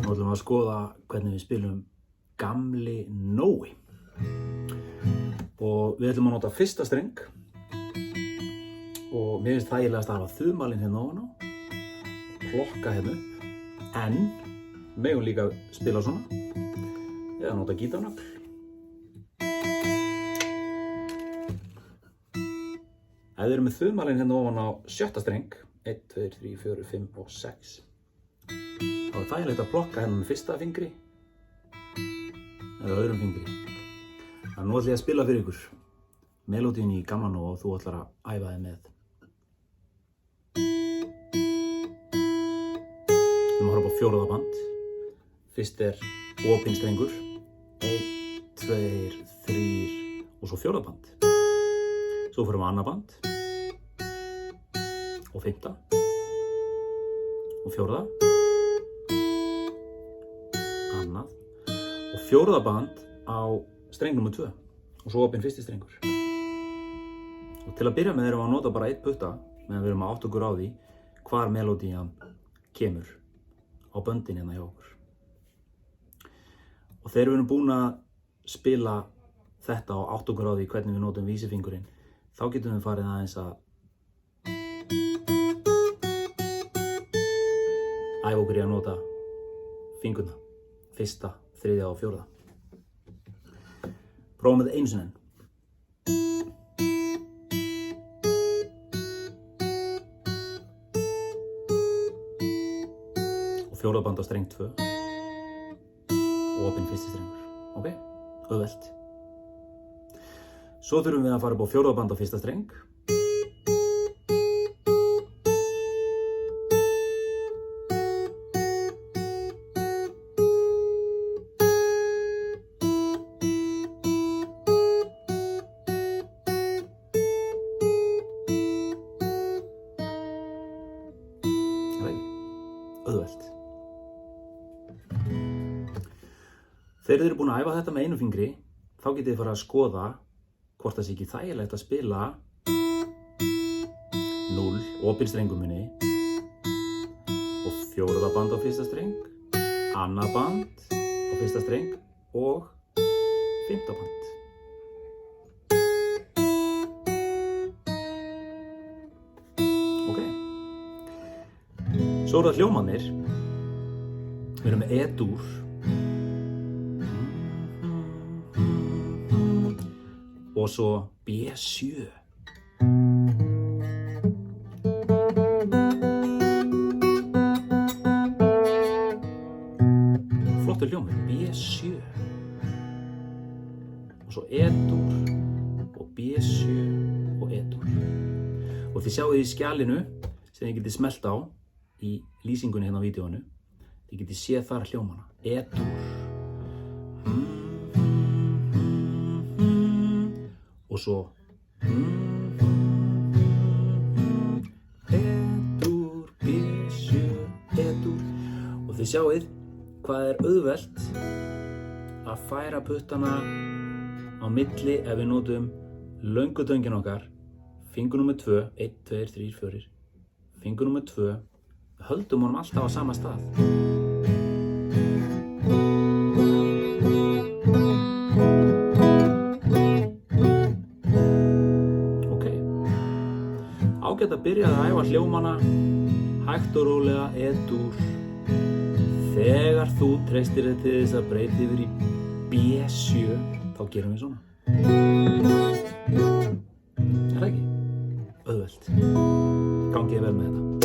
Nú ætlum við að skoða hvernig við spilum Gamli Nói. Og við ætlum að nota fyrsta streng. Og mér finnst þægilegast að hafa þumalinn hérna ofan á. Plokka hérna upp. En megum líka spila svona. Eða nota gítarnögl. Ef við erum með þumalinn hérna ofan á sjötta streng, 1, 2, 3, 4, 5 og 6, þá er þægilegt að plokka hérna með fyrsta fingri eða öðrum fingri. Þannig að nú ætlum ég að spila fyrir ykkur melódíun í Gamla Nói og þú ætlar að æfa þig með. Við erum að horfa á fjórða band. Fyrst er opinn strengur, 1, 2, 3 og svo fjórða band. Svo fyrir við annað band og fimmta og fjórða, annað og fjórða band á streng nr. 2 og svo opinn fyrsti strengur. Og til að byrja með erum við að nota bara einn putta meðan við erum að átta okkur á því hvar melódían kemur á böndin hérna hjá okkur. Og þegar við erum búin að spila þetta og átta okkur á því hvernig við notum vísifingurinn, þá getum við farið aðeins að æfa okkur í að nota fingurna, fyrsta, þriðja og fjórða. Prófum þetta einu sinni enn. Og fjórða band á streng 2 og opinn fyrsti strengur. Ok? Auðvelt. Svo þurfum við að fara upp á fjórða band á fyrsta streng. Auðvelt. Þegar þið eru búin að æfa þetta með einu fingri, þá getið þið farið að skoða hvort það sé ekki þægilegt að spila 0, opinn strengum minni og fjórða band á fyrsta streng, annað band á fyrsta streng og fimmta band. Ok. Svo eru það hljómarnir. Við erum með E-dúr. Og svo B7. Flottur hljómur, B7. Og svo E-dúr og B7 og E-dúr. Og þið sjáu í skjalinu sem þið getið smellt á í lýsingunni hérna á vídeóinu. Þið getið séð þar hljómana. E-dúr. Og svo E-dúr, B7, E-dúr. Og þið sjáið hvað er auðvelt að færa puttana á milli ef við notum löngu töngin okkar. Fingur nr. 2, 1, 2, 3, 4. Fingur nr. 2. Við höldum honum alltaf á sama stað. Ágætt að byrja að æfa hljómana hægt og rólega, E-dúr. Þegar þú treystir þig til þess að breyta yfir í B7, þá gerum við svona. Er það ekki? Auðvelt. Gangið vel með þetta.